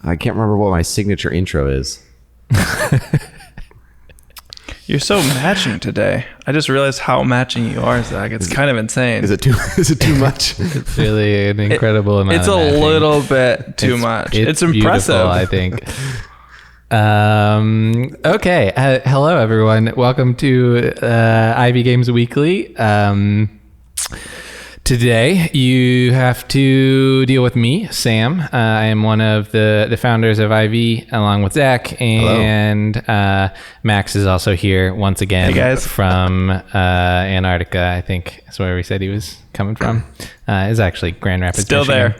I can't remember what my signature intro is. You're so matching today. I just realized how matching you are, Zach. It's kind of insane. Is it too much? It's really an incredible amount. It's of matching. little bit too much. It's impressive, I think. Okay. Hello, everyone. Welcome to Ivy Games Weekly. Today, you have to deal with me, Sam. I am one of the founders of Ivy, along with Zach. And Max is also here once again. Hey, guys. From Antarctica, I think is where we said he was coming from. Is actually Grand Rapids, Still Michigan.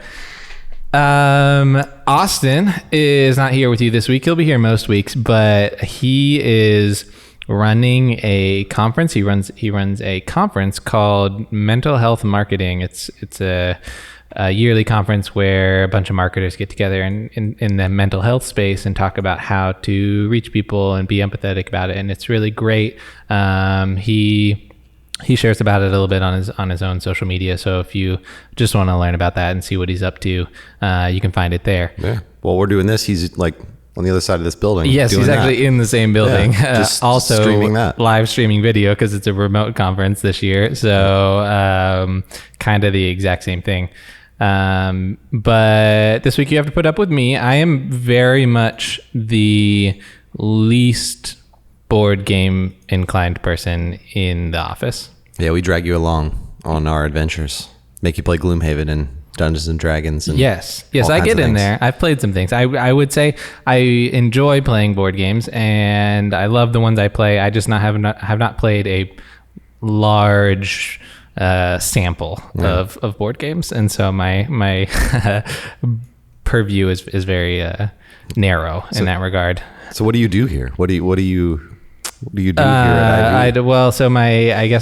There. Austin is not here with you this week. He'll be here most weeks, but he is running a conference. He runs a conference called Mental Health Marketing. It's a yearly conference where a bunch of marketers get together in the mental health space and talk about how to reach people and be empathetic about it. And it's really great. He shares about it a little bit on his own social media. So if you just want to learn about that and see what he's up to, you can find it there. Yeah. Well, we're doing this. He's like on the other side of this building. Yes, he's actually in the same building. Yeah, just also streaming that. Live streaming video because it's a remote conference this year. So kind of the exact same thing. But this week you have to put up with me. I am very much the least board game inclined person in the office. Yeah, we drag you along on our adventures. Make you play Gloomhaven and Dungeons and Dragons. And yes, I get in there. I've played some things. I would say I enjoy playing board games, and I love the ones I play. I just have not played a large sample of board games, and so my purview is very narrow in that regard. So what do you do here? What do you do here at Ivy?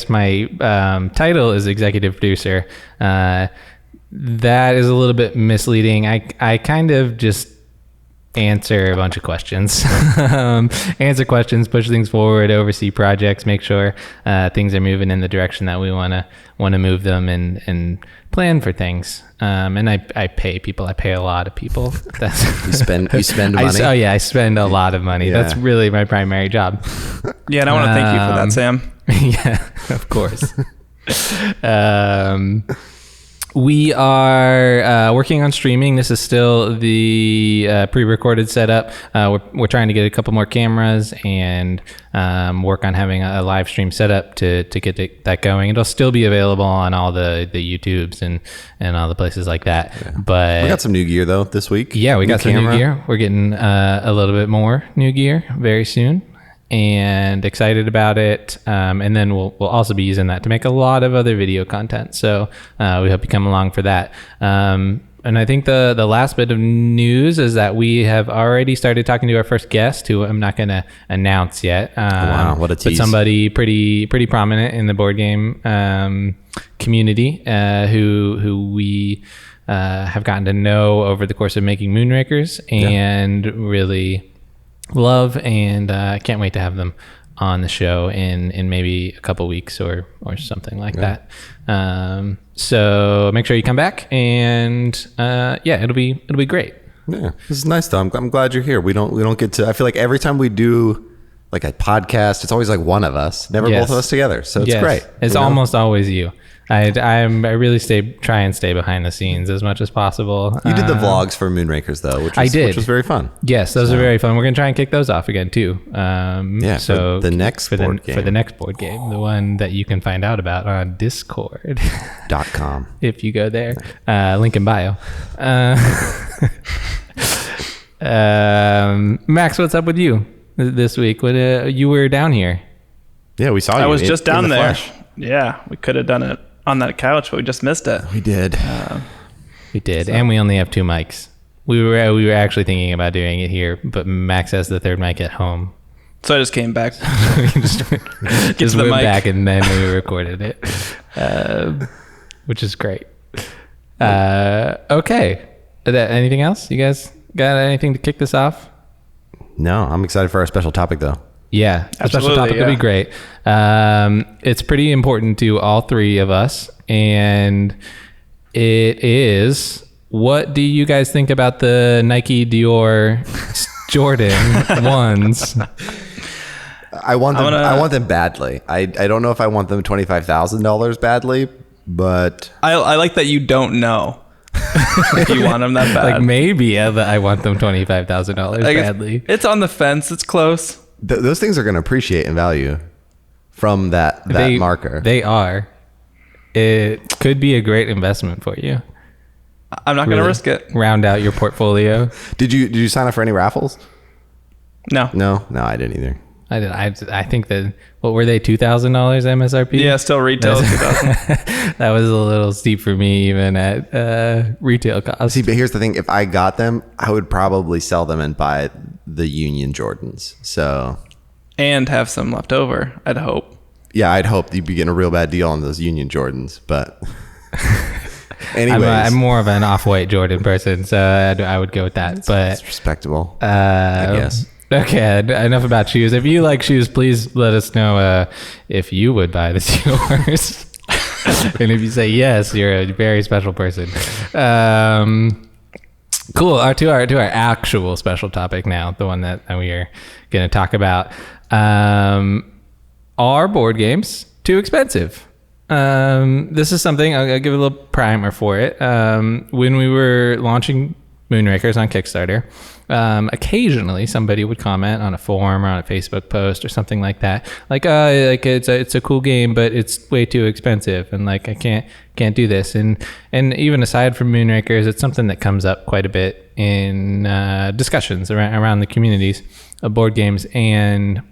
My title is executive producer. That is a little bit misleading. I kind of just answer a bunch of questions, push things forward, oversee projects, make sure things are moving in the direction that we want to move them, and plan for things. And I pay people. I pay a lot of people. You spend money? I spend a lot of money. Yeah. That's really my primary job. Yeah, and I want to thank you for that, Sam. Yeah, of course. We are working on streaming. This is still the pre-recorded setup. We're trying to get a couple more cameras and work on having a live stream setup to get that going. It'll still be available on all the YouTubes and all the places like that. Yeah. But we got some new gear though this week. Yeah, we got some new gear. We're getting a little bit more new gear very soon, and excited about it. And then we'll also be using that to make a lot of other video content. So we hope you come along for that. And I think the last bit of news is that we have already started talking to our first guest, who I'm not going to announce yet. Wow, what a tease. But somebody pretty prominent in the board game community who we have gotten to know over the course of making Moonrakers, and really love, and can't wait to have them on the show in maybe a couple weeks or something like that. So make sure you come back, and it'll be great. Yeah, this is nice though. I'm glad you're here. We don't get to. I feel like every time we do like a podcast, it's always like one of us, never both of us together. So it's great. It's almost always you. I really try and stay behind the scenes as much as possible. You did the vlogs for Moonrakers though, which was very fun. Yes, those are very fun. We're gonna try and kick those off again too. So for the next board game, the one that you can find out about on Discord.com if you go there. Link in bio. Max, what's up with you this week? You were down here. Yeah, we saw you. I was just down there. Flesh. Yeah, we could have done it on that couch, but we just missed it. We did. And we only have 2 mics. We were actually thinking about doing it here, but Max has the 3rd mic at home. So I just came back. just went back, and then we recorded it, which is great. Okay. Anything else? You guys got anything to kick this off? No, I'm excited for our special topic though. Yeah, a special topic would be great. It's pretty important to all 3 of us, and it is what do you guys think about the Nike Dior Jordan ones? I want them badly. I don't know if I want them $25,000 badly, but I like that you don't know if you want them that bad. Like maybe I want them $25,000 badly. It's on the fence. It's close. Those things are going to appreciate in value from that marker. They are. It could be a great investment for you. I'm not going to risk it. Round out your portfolio. Did you sign up for any raffles? No, I didn't either. I did. I think that, what were they, $2,000 MSRP? Yeah, still retail 2000. That was a little steep for me even at retail cost. See, but here's the thing: if I got them, I would probably sell them and buy the Union Jordans. So, and have some left over, I'd hope. Yeah, I'd hope you'd be getting a real bad deal on those Union Jordans, but. Anyways, I'm more of an off-white Jordan person, so I would go with that. But it's respectable, I guess. Okay, enough about shoes. If you like shoes, please let us know if you would buy the yours. And if you say yes, you're a very special person. Cool. To our actual special topic now, the one that we are going to talk about. Are board games too expensive? This is something I'll give a little primer for it. When we were launching Moonrakers on Kickstarter, occasionally somebody would comment on a forum or on a Facebook post or something like that, like it's a cool game, but it's way too expensive, and like I can't do this. And even aside from Moonrakers, it's something that comes up quite a bit in discussions around the communities of board games, and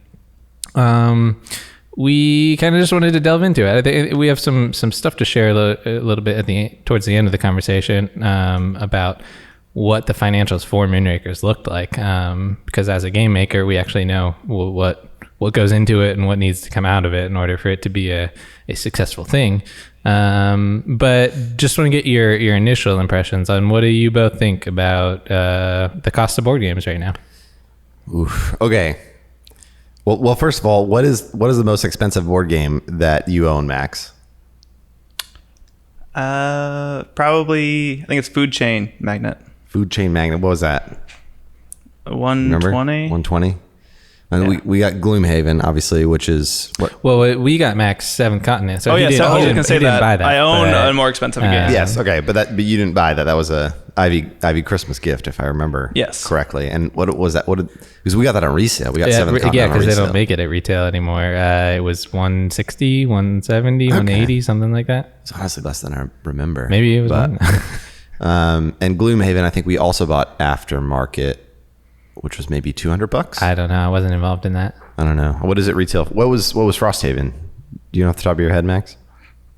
we kind of just wanted to delve into it. I think we have some stuff to share a little bit towards the end of the conversation about what the financials for Moonrakers looked like, because as a game maker, we actually know what goes into it and what needs to come out of it in order for it to be a successful thing. But just want to get your initial impressions on what do you both think about the cost of board games right now? Oof. Okay. Well, first of all, what is the most expensive board game that you own, Max? Probably, I think it's Food Chain Magnet. Food Chain Magnet. What was that? 120. 120. And Yeah. we got Gloomhaven, obviously, which is what? Well, we got Max 7th Continent. So So I was he going to say didn't that. buy that. I own but, a more expensive game. Yes, okay, but you didn't buy that. That was a Ivy Christmas gift, if I remember correctly. And what was that? Because we got that on resale. We got 7th Continent yeah, on because resale. they don't make it at retail anymore. It was 160, 170, 180, something like that. It's honestly less than I remember. Maybe it was but, one. and Gloomhaven, I think we also bought aftermarket, which was maybe $200. I don't know. I wasn't involved in that. I don't know. What is it retail? What was Frosthaven? Do you know off the top of your head, Max?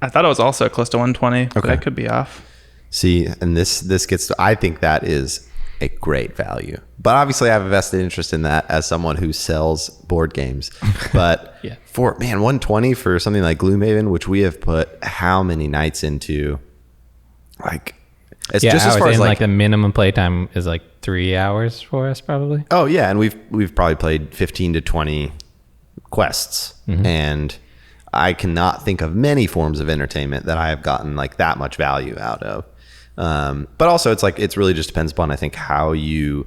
I thought it was also close to 120, but Okay. I could be off. See, and this gets to, I think that is a great value. But obviously I have a vested interest in that as someone who sells board games. But Yeah. for 120 for something like Gloomhaven, which we have put how many nights into, like it's Yeah, just as hours, far as and like the minimum playtime is like 3 hours for us, probably. oh yeah, and we've probably played 15 to 20 quests, and I cannot think of many forms of entertainment that I have gotten like that much value out of. But also it's really just depends upon, I think, how you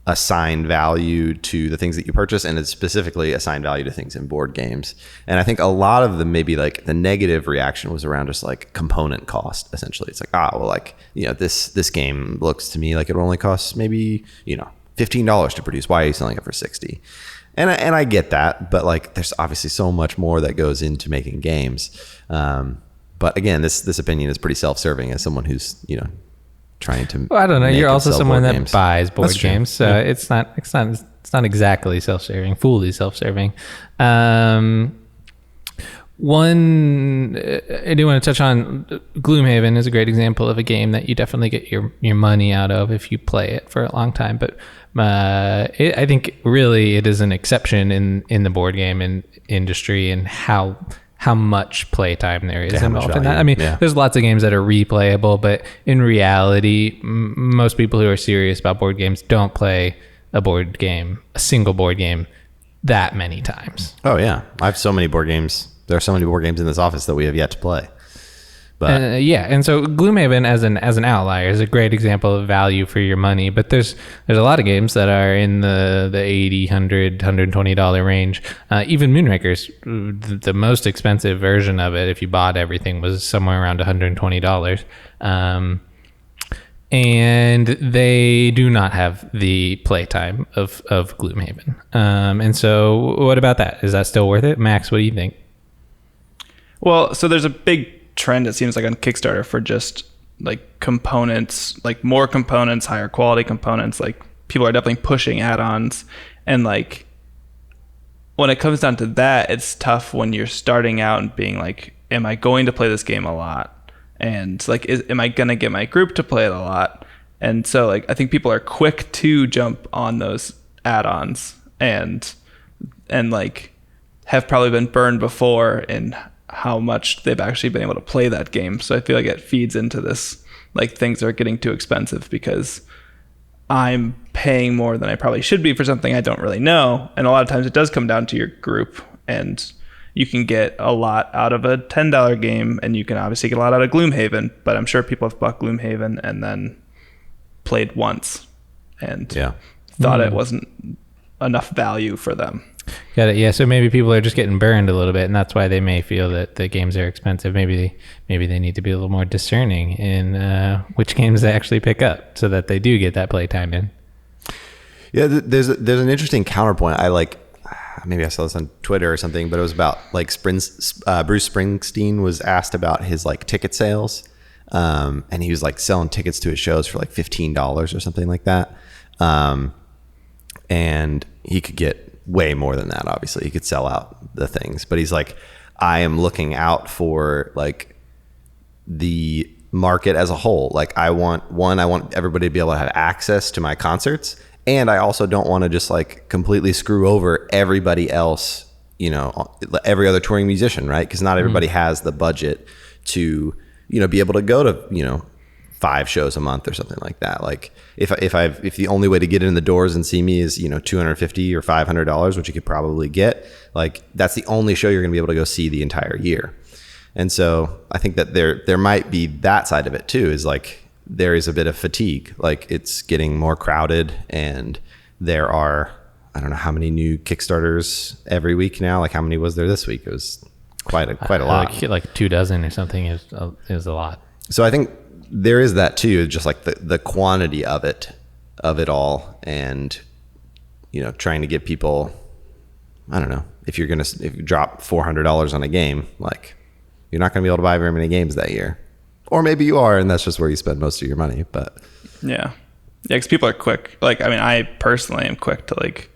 assign value to the things that you purchase, and it's specifically assign value to things in board games. And I think a lot of them, maybe like the negative reaction was around just like component cost. Essentially, it's like, this game looks to me like it only costs maybe, $15 to produce. Why are you selling it for $60? And I get that, but like there's obviously so much more that goes into making games. But again, this opinion is pretty self-serving as someone who's trying to. Well, I don't know. make You're and also sell someone board that games. buys board That's true. games, so Yeah. it's not exactly self-serving, fully self-serving. One I do want to touch on Gloomhaven is a great example of a game that you definitely get your money out of if you play it for a long time. But I think really it is an exception in the board game industry and how much playtime there is Yeah, how much involved in that. value, I mean, yeah. there's lots of games that are replayable, but in reality, most people who are serious about board games don't play a single board game, that many times. Oh yeah, I have so many board games. There are so many board games in this office that we have yet to play. But yeah, and so Gloomhaven as an outlier is a great example of value for your money. But there's a lot of games that are in the $80, $100, $120 range. Even Moonrakers, the most expensive version of it, if you bought everything, was somewhere around $120. And they do not have the playtime of Gloomhaven. And so what about that? Is that still worth it? Max, what do you think? Well, so there's a big trend, it seems like, on Kickstarter for just like components, like more components, higher quality components. Like people are definitely pushing add-ons, and like when it comes down to that, it's tough when you're starting out and being like, am I going to play this game a lot? And like, am I gonna get my group to play it a lot? And so like I think people are quick to jump on those add-ons and like have probably been burned before in how much they've actually been able to play that game. So I feel like it feeds into this, like things are getting too expensive because I'm paying more than I probably should be for something I don't really know. And a lot of times it does come down to your group, and you can get a lot out of a $10 game, and you can obviously get a lot out of Gloomhaven, but I'm sure people have bought Gloomhaven and then played once and thought it wasn't enough value for them. Got it. Yeah. So maybe people are just getting burned a little bit, and that's why they may feel that the games are expensive. Maybe they need to be a little more discerning in which games they actually pick up, so that they do get that playtime in. Yeah, there's an interesting counterpoint. I like, maybe I saw this on Twitter or something, but it was about like Bruce Springsteen was asked about his like ticket sales, and he was like selling tickets to his shows for like $15 or something like that, and he could get way more than that. Obviously, he could sell out the things, but he's like, I am looking out for like the market as a whole. Like I want everybody to be able to have access to my concerts, and I also don't want to just like completely screw over everybody else, you know, every other touring musician, right? Because not everybody has the budget to, you know, be able to go to, you know, 5 shows a month or something like that. Like if the only way to get in the doors and see me is, you know, $250 or $500, which you could probably get, like that's the only show you're gonna be able to go see the entire year. And so I think that there might be that side of it too, is like there is a bit of fatigue. Like it's getting more crowded, and there are, I don't know how many new Kickstarters every week now. Like how many was there this week? It was quite a lot. Like 24 or something is a lot. So I think there is that too, just like the quantity of it all, and you know, trying to get people, I don't know, if you drop $400 on a game, like you're not going to be able to buy very many games that year, or maybe you are, and that's just where you spend most of your money. But yeah, because people are quick. Like, I mean, I personally am quick to like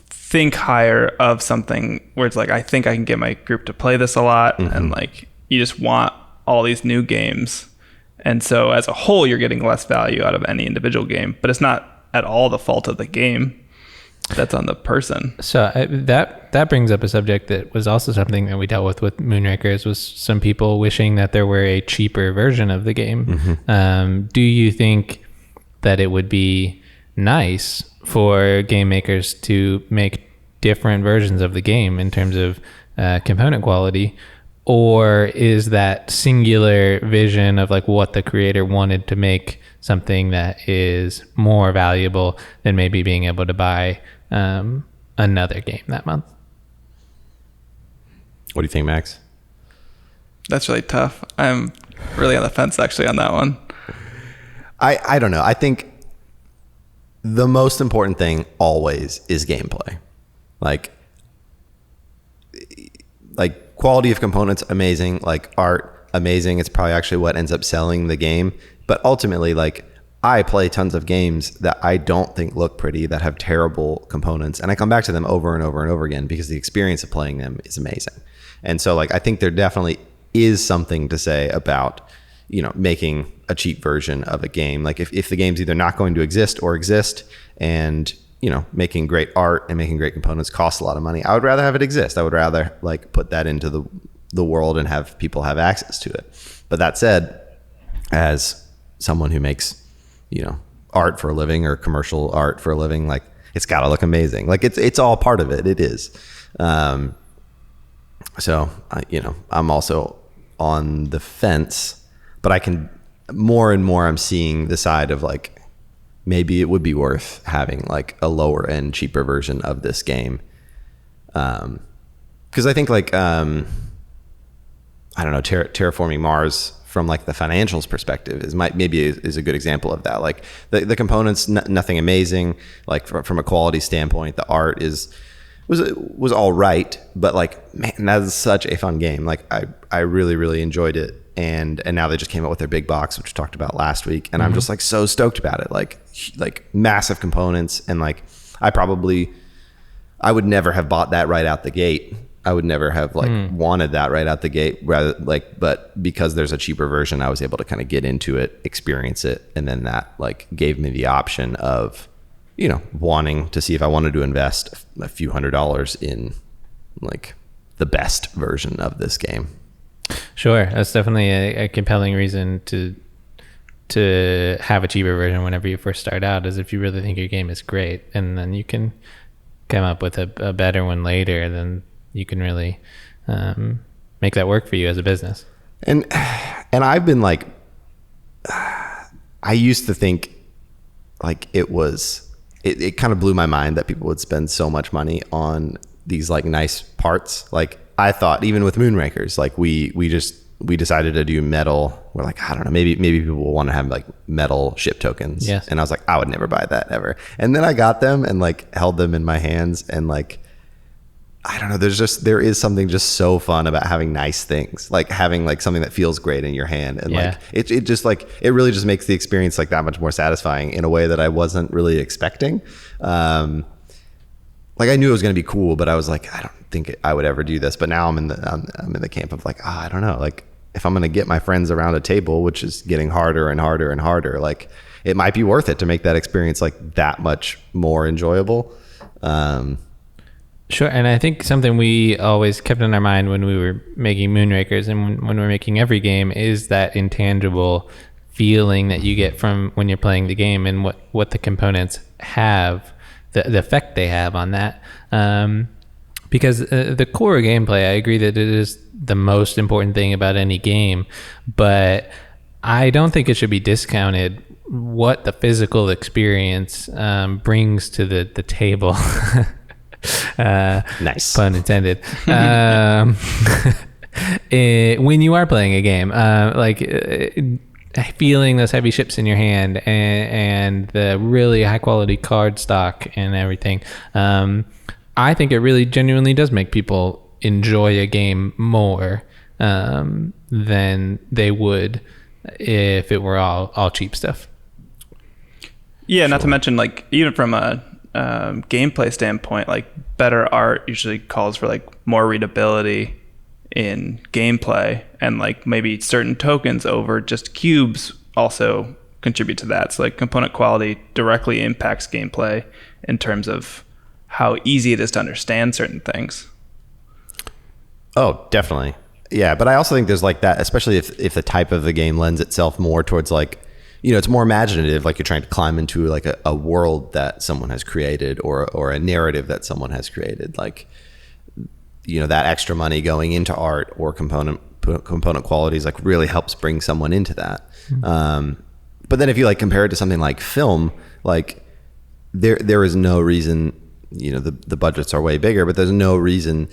think higher of something where it's like, I think I can get my group to play this a lot, and like you just want all these new games. And so as a whole, you're getting less value out of any individual game, but it's not at all the fault of the game. That's on the person. So that brings up a subject that was also something that we dealt with Moonrakers, was some people wishing that there were a cheaper version of the game. Do you think that it would be nice for game makers to make different versions of the game in terms of component quality? Or is that singular vision of like what the creator wanted to make something that is more valuable than maybe being able to buy another game that month? What do you think, Max? That's really tough. I'm really on the fence actually on that one. I don't know. I think the most important thing always is gameplay. Like quality of components, amazing. Like art, amazing. It's probably actually what ends up selling the game. But ultimately, like I play tons of games that I don't think look pretty, that have terrible components, and I come back to them over and over and over again because the experience of playing them is amazing. And so like I think there definitely is something to say about, you know, making a cheap version of a game. Like if the game's either not going to exist or exist, and you know, making great art and making great components costs a lot of money, I would rather have it exist. I would rather like put that into the world and have people have access to it. But that said, as someone who makes, you know, art for a living or commercial art for a living, like it's got to look amazing. Like it's all part of it. It is. So you know, I'm also on the fence, but I can more and more I'm seeing the side of like maybe it would be worth having like a lower end, cheaper version of this game. Because I think like I don't know, terraforming Mars from like the financials perspective is a good example of that. Like the components, nothing amazing. Like from a quality standpoint, the art was all right, but like, man, that's such a fun game. Like I really, really enjoyed it. And now they just came out with their big box, which we talked about last week. And I'm just like so stoked about it. Like massive components. And like, I would never have bought that right out the gate. I would never have like wanted that right out the gate, but because there's a cheaper version, I was able to kind of get into it, experience it. And then that like gave me the option of, you know, wanting to see if I wanted to invest a few $100s in like the best version of this game. Sure. That's definitely a compelling reason to have a cheaper version whenever you first start out, is if you really think your game is great, and then you can come up with a better one later, then you can really make that work for you as a business. And I've been like, I used to think like it kind of blew my mind that people would spend so much money on these like nice parts. Like I thought even with Moonrakers, like we decided to do metal. We're like, I don't know, maybe people will want to have like metal ship tokens. Yes. And I was like, I would never buy that ever. And then I got them and like held them in my hands, and like, I don't know, there is something just so fun about having nice things, like having like something that feels great in your hand. And like, it just like, it really just makes the experience like that much more satisfying in a way that I wasn't really expecting. Like I knew it was going to be cool, but I was like, I don't think I would ever do this. But now I'm in the camp of like, I don't know, like if I'm going to get my friends around a table, which is getting harder and harder and harder, like it might be worth it to make that experience like that much more enjoyable. Sure. And I think something we always kept in our mind when we were making Moonrakers and when we're making every game is that intangible feeling that you get from when you're playing the game, and what the components have, the effect they have on that. Because the core gameplay, I agree that it is the most important thing about any game, but I don't think it should be discounted what the physical experience brings to the table. Nice, pun intended. When you are playing a game, feeling those heavy ships in your hand and the really high quality card stock and everything, I think it really genuinely does make people enjoy a game more than they would if it were all cheap stuff. Yeah, not to mention like even from a gameplay standpoint, like better art usually calls for like more readability in gameplay, and like maybe certain tokens over just cubes also contribute to that. So like component quality directly impacts gameplay in terms of how easy it is to understand certain things. Oh, definitely. Yeah, but I also think there's like that, especially if the type of the game lends itself more towards like, you know, it's more imaginative, like you're trying to climb into like a world that someone has created or a narrative that someone has created. Like, you know, that extra money going into art or component qualities like really helps bring someone into that. Mm-hmm. But then if you like compare it to something like film, like there is no reason, you know, the budgets are way bigger, but there's no reason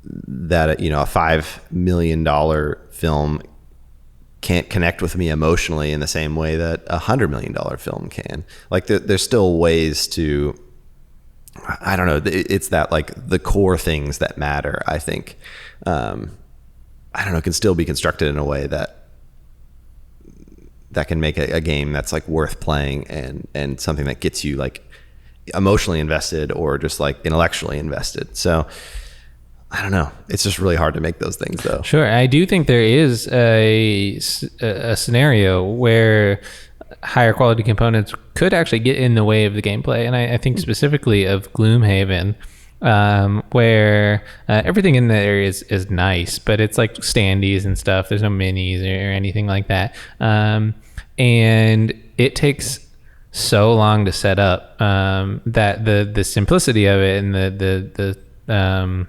that, you know, a $5 million film can't connect with me emotionally in the same way that a $100 million film can. Like there's still ways to, I don't know, it's that like the core things that matter, I think, I don't know, can still be constructed in a way that can make a game that's like worth playing and something that gets you like emotionally invested or just like intellectually invested. So I don't know. It's just really hard to make those things though. Sure. I do think there is a scenario where higher quality components could actually get in the way of the gameplay. And I think specifically of Gloomhaven, where everything in there is nice, but it's like standees and stuff. There's no minis or anything like that. And it takes so long to set up that the simplicity of it and the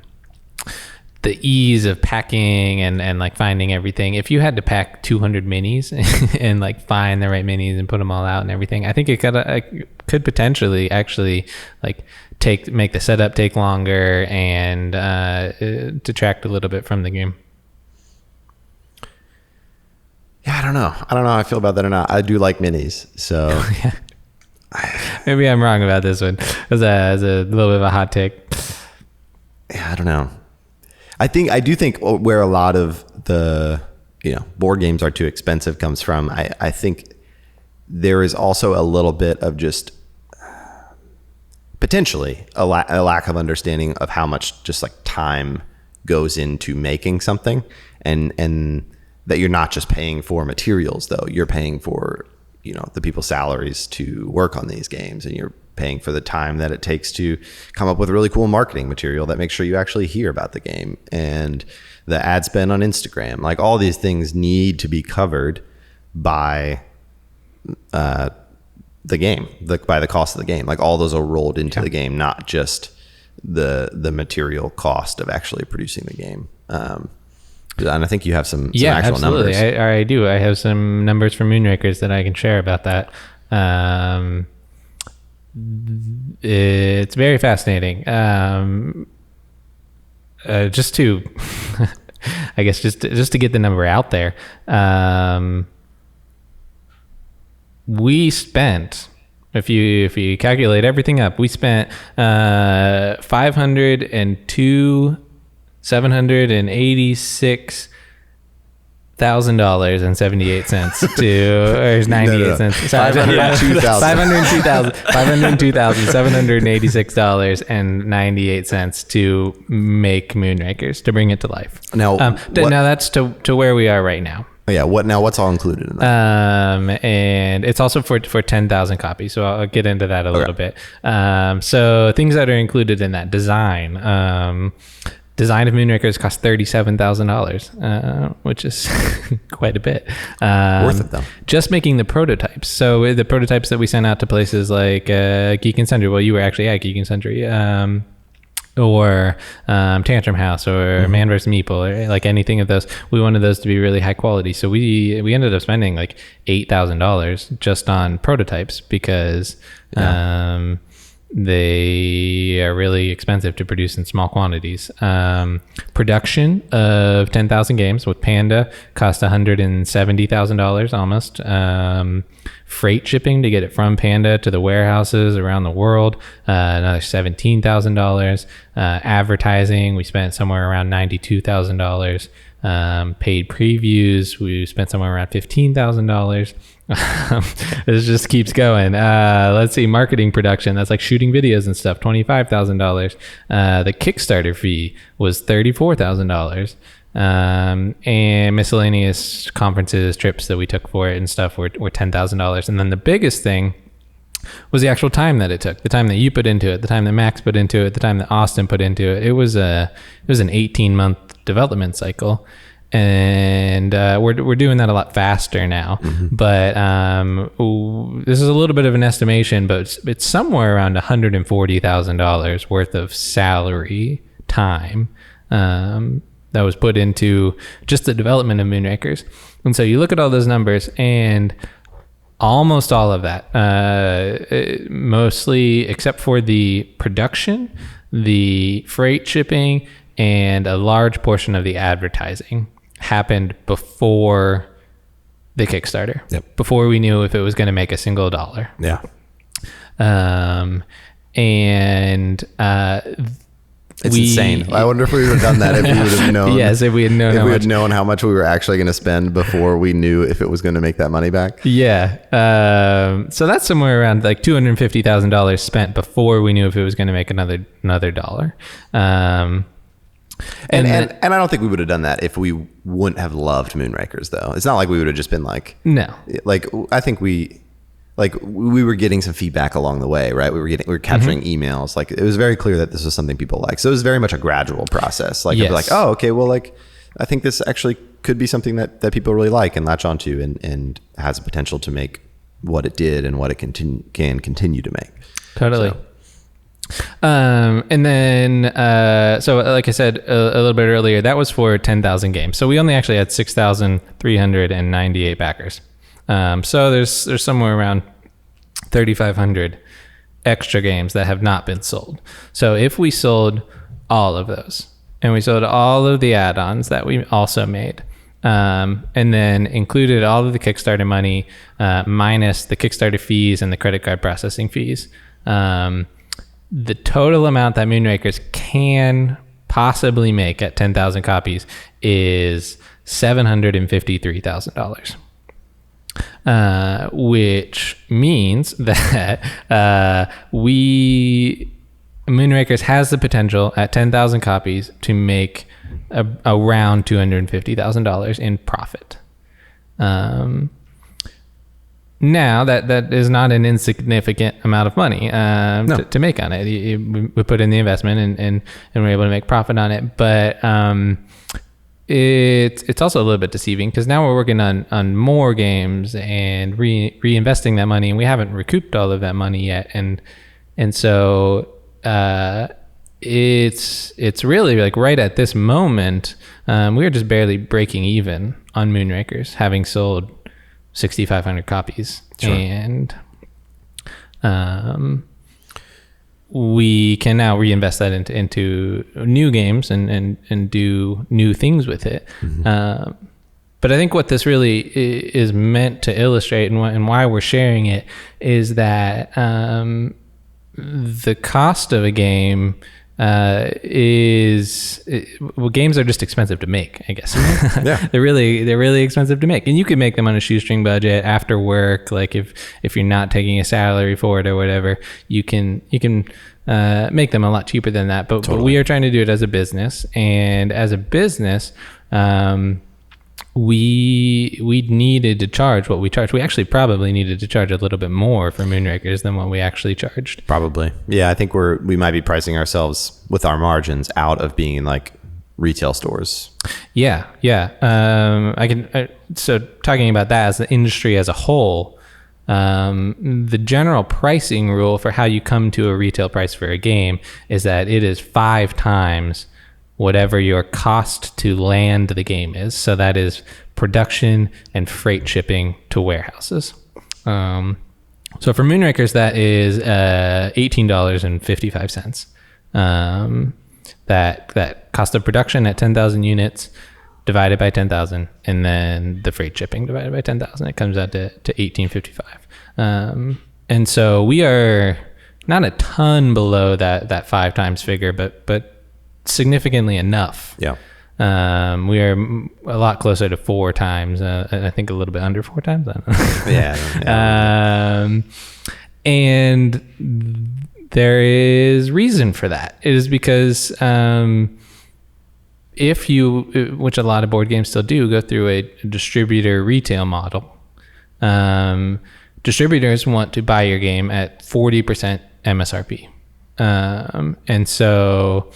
the ease of packing and like finding everything. If you had to pack 200 minis and like find the right minis and put them all out and everything, I think it could potentially actually like make the setup take longer and detract a little bit from the game. Yeah, I don't know how I feel about that or not. I do like minis, so Yeah. Maybe I'm wrong about this one. As a little bit of a hot take. Yeah, I don't know. I do think where a lot of the board games are too expensive comes from. I think there is also a little bit of just potentially a lack of understanding of how much just like time goes into making something, and that you're not just paying for materials though. You're paying for the people's salaries to work on these games, and you're paying for the time that it takes to come up with really cool marketing material that makes sure you actually hear about the game, and the ad spend on Instagram. Like all these things need to be covered by the game, by the cost of the game. Like all those are rolled into the game, not just the material cost of actually producing the game. And I think you have some actual absolutely. numbers. I do. I have some numbers from Moonrakers that I can share about that. It's very fascinating. Just to, I guess, just to get the number out there, we spent, if you calculate everything up, we spent $502,786,078 or 98 cents. $502,786.98 to make Moonrakers, to bring it to life. Now that's to where we are right now. Yeah. What's all included in that? And it's also for 10,000 copies. So I'll get into that a little bit. So things that are included in that design of Moonrakers cost $37,000, which is quite a bit. Worth it though. Just making the prototypes. So the prototypes that we sent out to places like Geek and Sundry. Well, you were actually at Geek and Sundry. Or Tantrum House, or Man vs. Meeple, or like anything of those. We wanted those to be really high quality. So we ended up spending like $8,000 just on prototypes because they are really expensive to produce in small quantities. Production of 10,000 games with Panda cost $170,000 almost. Freight shipping to get it from Panda to the warehouses around the world, another $17,000. Advertising, we spent somewhere around $92,000. Paid previews, we spent somewhere around $15,000. This just keeps going. Let's see, marketing production, that's like shooting videos and stuff, $25,000. The Kickstarter fee was $34,000. And miscellaneous conferences, trips that we took for it and stuff were $10,000. And then the biggest thing was the actual time that it took, the time that you put into it, the time that Max put into it, the time that Austin put into it. It was an 18-month development cycle. And we're doing that a lot faster now. But this is a little bit of an estimation, but it's somewhere around $140,000 worth of salary time that was put into just the development of Moonrakers. And so you look at all those numbers, and almost all of that, mostly except for the production, the freight shipping, and a large portion of the advertising, happened before the Kickstarter. Yep. Before we knew if it was going to make a single dollar. Yeah. It's insane. I wonder if we would have done that if we would have known. Yes, if we had known. If we had known how much we were actually going to spend before we knew if it was going to make that money back. Yeah. So that's somewhere around like $250,000 spent before we knew if it was going to make another dollar. And I don't think we would have done that if we wouldn't have loved Moonrakers, though. It's not like we would have just been like, no. Like, I think we were getting some feedback along the way, right? We were capturing emails. Like, it was very clear that this was something people like. So it was very much a gradual process. Like, yes. Like, oh, okay, well, like, I think this actually could be something that people really like and latch onto, and has the potential to make what it did and what it can continue to make. Totally. And then, so like I said a little bit earlier, that was for 10,000 games. So we only actually had 6,398 backers. So there's somewhere around 3,500 extra games that have not been sold. So if we sold all of those, and we sold all of the add-ons that we also made, and then included all of the Kickstarter money, minus the Kickstarter fees and the credit card processing fees, the total amount that Moonrakers can possibly make at 10,000 copies is $753,000. Which means that Moonrakers has the potential at 10,000 copies to make around $250,000 in profit. Now that is not an insignificant amount of money to make on it. We put in the investment and we're able to make profit on it, but it's also a little bit deceiving because now we're working on more games and reinvesting that money, and we haven't recouped all of that money yet, and so it's really like right at this moment we're just barely breaking even on Moonrakers, having sold 6,500 copies. Sure. And we can now reinvest that into new games and do new things with it. Mm-hmm. But I think what this really is meant to illustrate and why we're sharing it is that the cost of a game games are just expensive to make, I guess. Yeah. They're really expensive to make, and you can make them on a shoestring budget after work. Like if you're not taking a salary for it or whatever, you can make them a lot cheaper than that. But we are trying to do it as a business, and as a business, we needed to charge what we charged. We actually probably needed to charge a little bit more for Moonrakers than what we actually charged. Probably. Yeah, I think we might be pricing ourselves with our margins out of being like retail stores. Yeah. So talking about that as the industry as a whole, the general pricing rule for how you come to a retail price for a game is that it is 5 times whatever your cost to land the game is. So that is production and freight shipping to warehouses. So for Moonrakers, that is $18.55. That cost of production at 10,000 units divided by 10,000, and then the freight shipping divided by 10,000. It comes out to $18.55. And so we are not a ton below that 5 times figure, but significantly enough. Yeah. We are a lot closer to 4 times. I think a little bit under 4 times. I don't know. Yeah. And there is reason for that. It is because if you, which a lot of board games still do, go through a distributor retail model, distributors want to buy your game at 40% MSRP. And so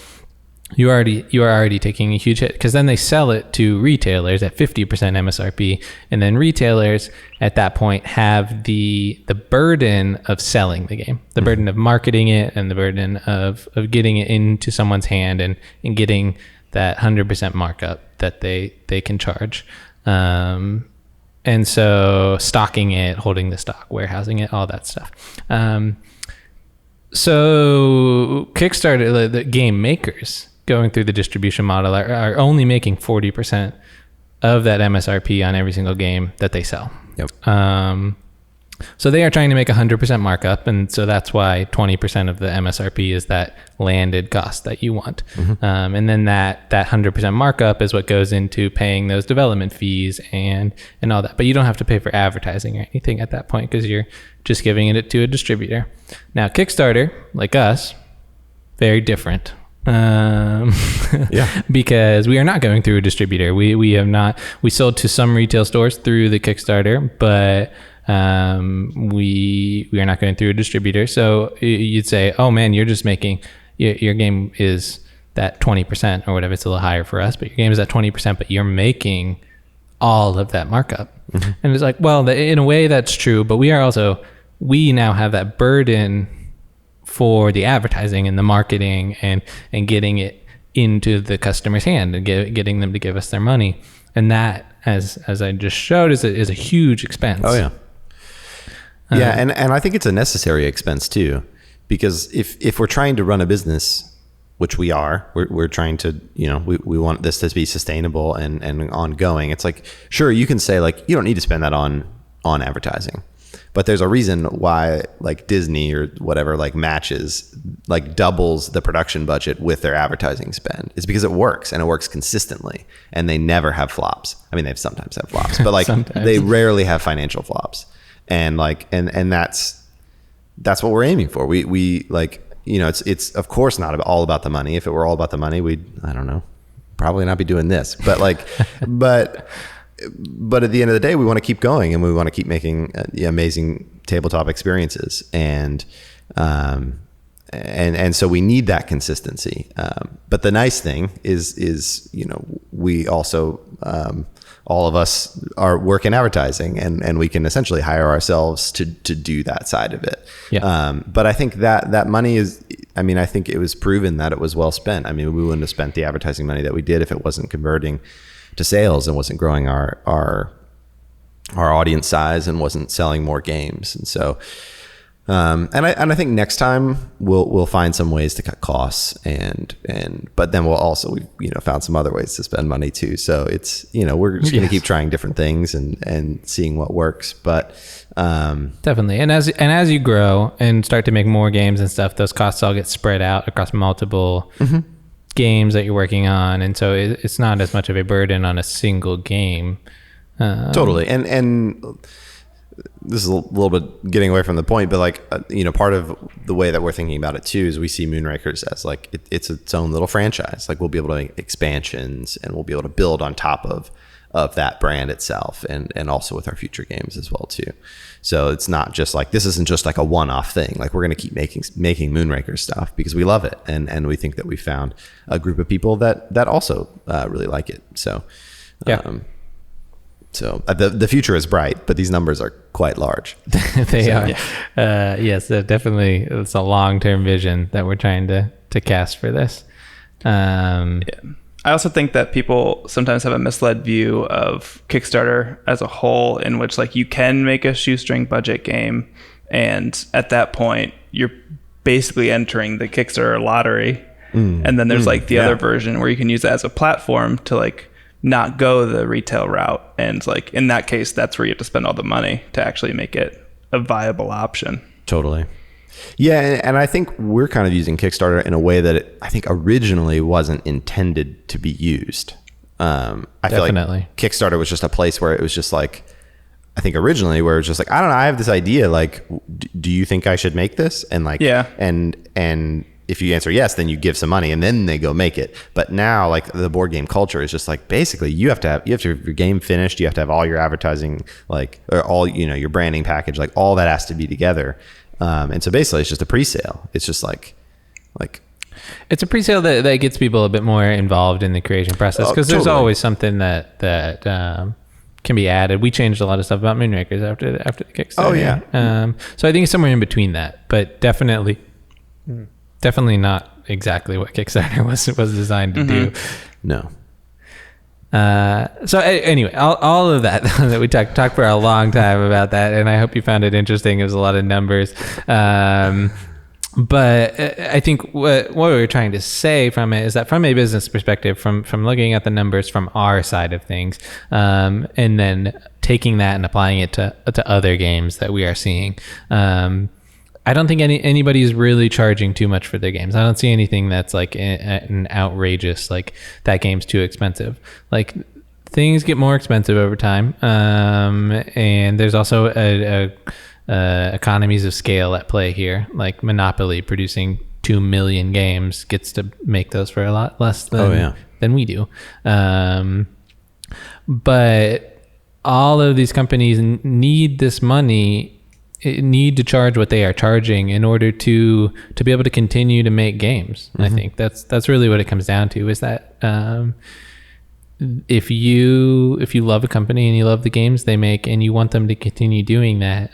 you are already taking a huge hit, because then they sell it to retailers at 50% MSRP, and then retailers at that point have the burden of selling the game, the burden of marketing it, and the burden of getting it into someone's hand and getting that 100% markup that they can charge. And so stocking it, holding the stock, warehousing it, all that stuff. So Kickstarter, the game makers going through the distribution model are only making 40% of that MSRP on every single game that they sell. Yep. So they are trying to make 100% markup, and so that's why 20% of the MSRP is that landed cost that you want. Mm-hmm. And then that 100% markup is what goes into paying those development fees and all that. But you don't have to pay for advertising or anything at that point, because you're just giving it to a distributor. Now, Kickstarter, like us, very different. Yeah. Because we are not going through a distributor. We sold to some retail stores through the Kickstarter, but we are not going through a distributor. So you'd say, oh man, you're just making your game is that 20% or whatever. It's a little higher for us, but your game is at 20%, but you're making all of that markup. Mm-hmm. And it's like, well, in a way that's true, but we now have that burden for the advertising and the marketing and getting it into the customer's hand and getting them to give us their money. And that, as I just showed, is a huge expense. Oh yeah. Yeah, and I think it's a necessary expense too, because if we're trying to run a business, which we are, we're trying to, we want this to be sustainable and ongoing. It's like, sure, you can say like, you don't need to spend that on advertising, but there's a reason why like Disney or whatever like matches like doubles the production budget with their advertising spend. It's because it works, and it works consistently, and they never have flops. I mean, they've sometimes have flops, but like they rarely have financial flops. And like, and that's what we're aiming for. We like, it's of course not all about the money. If it were all about the money, I don't know, probably not be doing this, but like, but at the end of the day, we want to keep going, and we want to keep making amazing tabletop experiences. And so we need that consistency. But the nice thing is, we also, all of us are work in advertising, and we can essentially hire ourselves to do that side of it. Yeah. But I think that money is, I think it was proven that it was well spent. I mean, we wouldn't have spent the advertising money that we did if it wasn't converting to sales and wasn't growing our audience size and wasn't selling more games. And so, and I think next time we'll find some ways to cut costs but then we'll also, found some other ways to spend money too. So it's, we're just going to keep trying different things and seeing what works, but, definitely. And as you grow and start to make more games and stuff, those costs all get spread out across multiple games that you're working on. And so it's not as much of a burden on a single game. Totally. And this is a little bit getting away from the point, but like, part of the way that we're thinking about it too is we see Moonrakers as like, it's its own little franchise. Like we'll be able to make expansions, and we'll be able to build on top of that brand itself, and also with our future games as well too. So it's not just like, this isn't just like a one-off thing. Like we're going to keep making Moonraker stuff because we love it. And we think that we found a group of people that also really like it. So, yeah. So the future is bright, but these numbers are quite large. They are. Yeah. Yes, definitely. It's a long-term vision that we're trying to cast for this. Yeah. I also think that people sometimes have a misled view of Kickstarter as a whole, in which like you can make a shoestring budget game, and at that point you're basically entering the Kickstarter lottery. And then there's like the other version where you can use it as a platform to like not go the retail route, and like in that case that's where you have to spend all the money to actually make it a viable option. Totally. Yeah, and I think we're kind of using Kickstarter in a way that I think originally wasn't intended to be used. I feel like Kickstarter was just a place where it was just like, I think originally where it was just like, I don't know, I have this idea, like, do you think I should make this? And like, and if you answer yes, then you give some money, and then they go make it. But now, like, the board game culture is just like, basically you have to have your game finished. You have to have all your advertising, like, or all, your branding package, like all that has to be together. And so basically it's just a pre-sale. It's just like it's a pre-sale that gets people a bit more involved in the creation process, because there's always something that can be added. We changed a lot of stuff about Moonrakers after the Kickstarter. Oh yeah. So I think it's somewhere in between that, but definitely not exactly what Kickstarter was designed to do. No. So anyway, all of that we talked for a long time about that, and I hope you found it interesting. It was a lot of numbers. But I think what we were trying to say from it is that from a business perspective, from looking at the numbers from our side of things, and then taking that and applying it to other games that we are seeing, I don't think anybody's really charging too much for their games. I don't see anything that's like an outrageous, like that game's too expensive. Like things get more expensive over time, and there's also economies of scale at play here. Like Monopoly producing 2 million games gets to make those for a lot less than we do. But all of these companies need this money, need to charge what they are charging in order to be able to continue to make games. I think that's really what it comes down to, is that if you love a company and you love the games they make and you want them to continue doing that,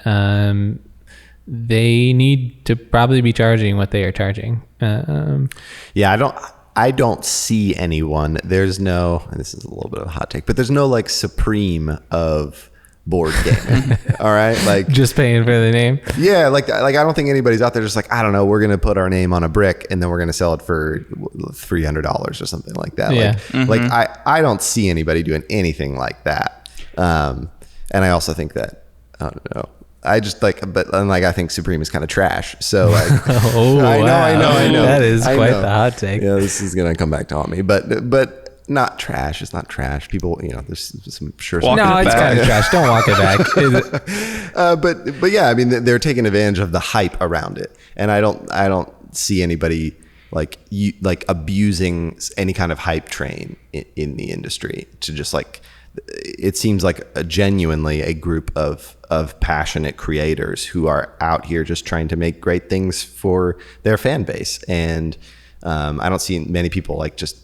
they need to probably be charging what they are charging. Yeah, I don't see anyone. There's no, and this is a little bit of a hot take, but there's no like supreme of board gaming. All right, like just paying for the name. Yeah, like I don't think anybody's out there just like, I don't know, we're gonna put our name on a brick and then we're gonna sell it for $300 or something like that. Yeah. Like I don't see anybody doing anything like that. And I also think that, I don't know, I just like, but like I think Supreme is kind of trash. So like, Oh, I know. That is I quite know. the hot take. Yeah, this is gonna come back to haunt me, but not trash. It's not trash. People, there's some sure. Walk No, it it's back. kind of trash. Don't walk it back. Is it? But yeah, I mean, they're taking advantage of the hype around it, and I don't see anybody like abusing any kind of hype train in the industry to just like. It seems like genuinely a group of passionate creators who are out here just trying to make great things for their fan base, and I don't see many people like just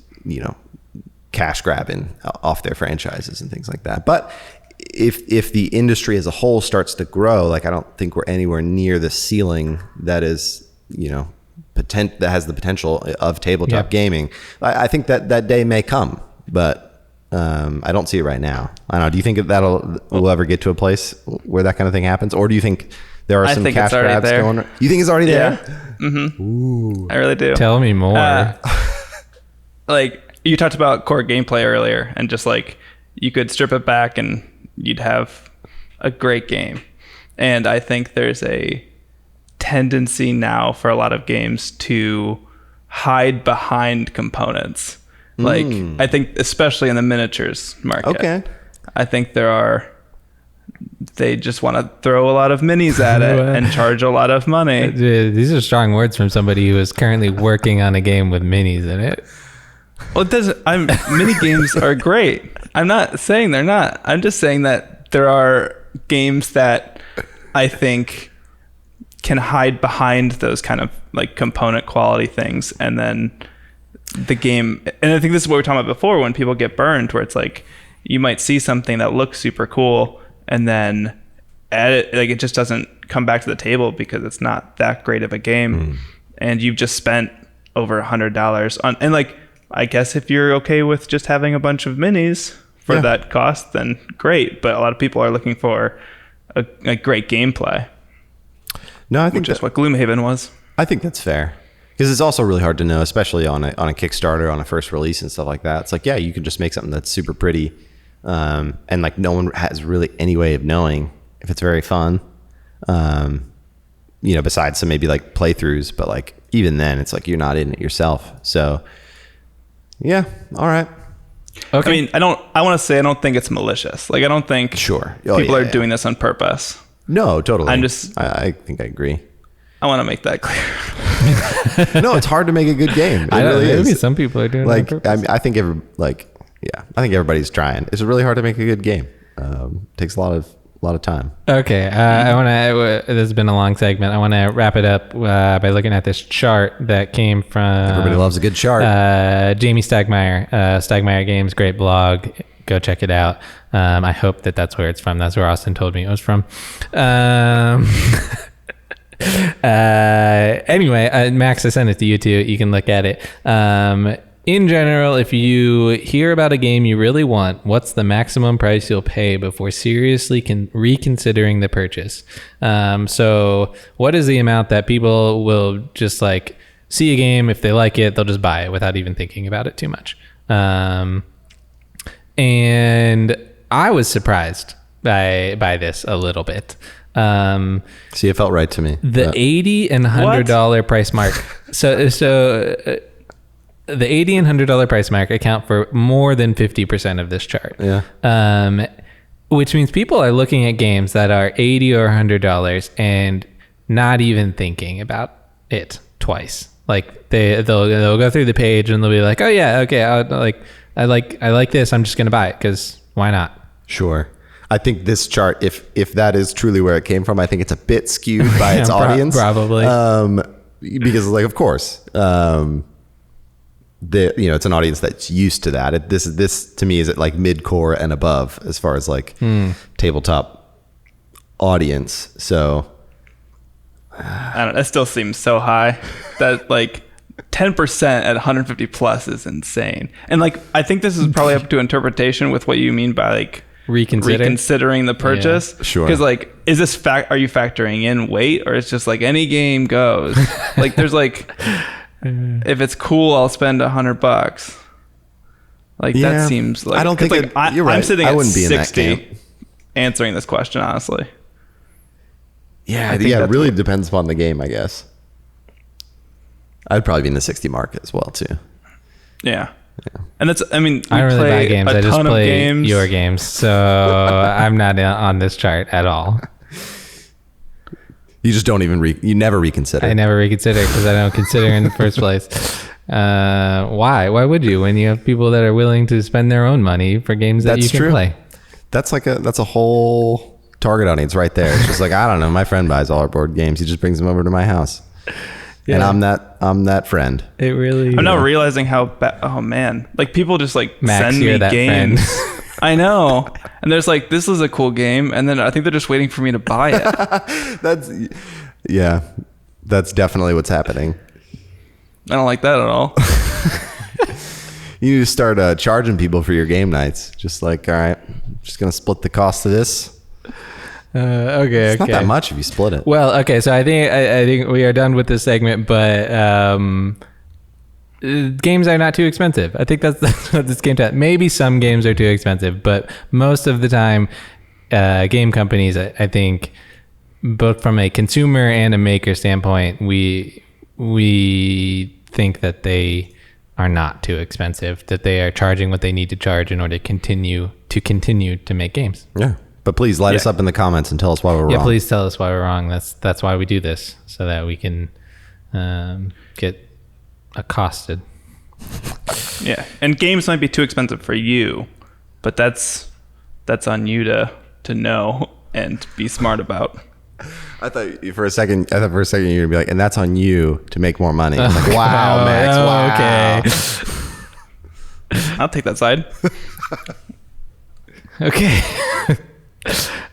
cash grabbing off their franchises and things like that. But if the industry as a whole starts to grow, like I don't think we're anywhere near the ceiling that is that has the potential of tabletop gaming. I think that day may come, but I don't see it right now. I don't know. Do you think we'll ever get to a place where that kind of thing happens, or do you think there are some cash grabs going on? You think it's already there? Mm-hmm. Ooh. I really do. Tell me more. Like you talked about core gameplay earlier, and just like you could strip it back and you'd have a great game. And I think there's a tendency now for a lot of games to hide behind components. Like I think especially in the miniatures market. Okay. I think they just want to throw a lot of minis at it and charge a lot of money. These are strong words from somebody who is currently working on a game with minis in it. Well, it doesn't. Mini games are great. I'm not saying they're not. I'm just saying that there are games that I think can hide behind those kind of like component quality things, and then the game. And I think this is what we were talking about before, when people get burned, where it's like you might see something that looks super cool, and then it just doesn't come back to the table because it's not that great of a game, and you've just spent over $100 on. And like, I guess if you're okay with just having a bunch of minis for that cost, then great. But a lot of people are looking for a great gameplay. No, I think that's what Gloomhaven was. I think that's fair, because it's also really hard to know, especially on a Kickstarter, on a first release and stuff like that. It's like, yeah, you can just make something that's super pretty, and like no one has really any way of knowing if it's very fun. Besides some maybe like playthroughs, but like even then, it's like you're not in it yourself. So yeah, all right. Okay. I mean, I want to say I don't think it's malicious. Like I don't think people are doing this on purpose. No, totally. I think I agree. I want to make that clear. No, it's hard to make a good game. It really maybe is. Some people are doing like, it on purpose. I think I think everybody's trying. It's really hard to make a good game. Takes a lot of time. Okay, I want to. This has been a long segment. I want to wrap it up by looking at this chart that came from. Everybody loves a good chart. Jamie Stagmeyer, Stagmeyer Games, great blog. Go check it out. I hope that's where it's from. That's where Austin told me it was from. Anyway, Max, I sent it to you too. You can look at it. In general, if you hear about a game you really want, what's the maximum price you'll pay before seriously reconsidering the purchase? So what is the amount that people will just like see a game, if they like it, they'll just buy it without even thinking about it too much? And I was surprised by this a little bit. See, it felt right to me. The $80 and $100 price mark. So the $80 and $100 price mark account for more than 50% of this chart. Yeah. Which means people are looking at games that are $80 or $100 and not even thinking about it twice. Like they'll go through the page and they'll be like, oh yeah, okay, I like this. I'm just gonna buy it because why not? Sure. I think this chart, if that is truly where it came from, I think it's a bit skewed by its audience. Probably. Because like, of course, it's an audience that's used to that. This to me is at like mid-core and above as far as like tabletop audience. So I don't know. That still seems so high. That like 10% at 150 plus is insane. And like, I think this is probably up to interpretation with what you mean by like reconsidering the purchase. Yeah, sure. Because like, is this are you factoring in weight, or it's just like any game goes? Like, there's like, if it's cool, I'll spend $100. Like that seems like, I don't think like you're right. I'm sitting I at wouldn't be in that 60 camp. answering this question honestly. Yeah, it really depends upon the game, I guess. I'd probably be in the 60 mark as well too. Yeah. And that's, I mean, I don't really buy games. I just play games. your games, so I'm not on this chart at all. You just don't even you never reconsider. I never reconsider because I don't consider in the first place. Why would you, when you have people that are willing to spend their own money for games that you can play? That's a whole target audience right there. It's just like, I don't know, my friend buys all our board games, he just brings them over to my house. Yeah. And I'm that friend. It really I'm now realizing how oh man, like people just like Max, send me games. I know. And there's like, this is a cool game, and then I think they're just waiting for me to buy it. That's definitely what's happening. I don't like that at all. You need to start charging people for your game nights. Just like, all right, I'm just gonna split the cost of this. Okay, it's not that much if you split it. Well, okay, so I think we are done with this segment, but games are not too expensive. I think that's what this game test. Maybe some games are too expensive, but most of the time, game companies, I think, both from a consumer and a maker standpoint, we think that they are not too expensive, that they are charging what they need to charge in order to continue to make games. Yeah. But please light us up in the comments and tell us why we're wrong. Yeah, please tell us why we're wrong. That's why we do this, so that we can get accosted. Yeah, and games might be too expensive for you, but that's on you to know and be smart about. I thought for a second you were gonna be like, and that's on you to make more money. I'm like, wow, Max. Wow. Okay. I'll take that side. Okay.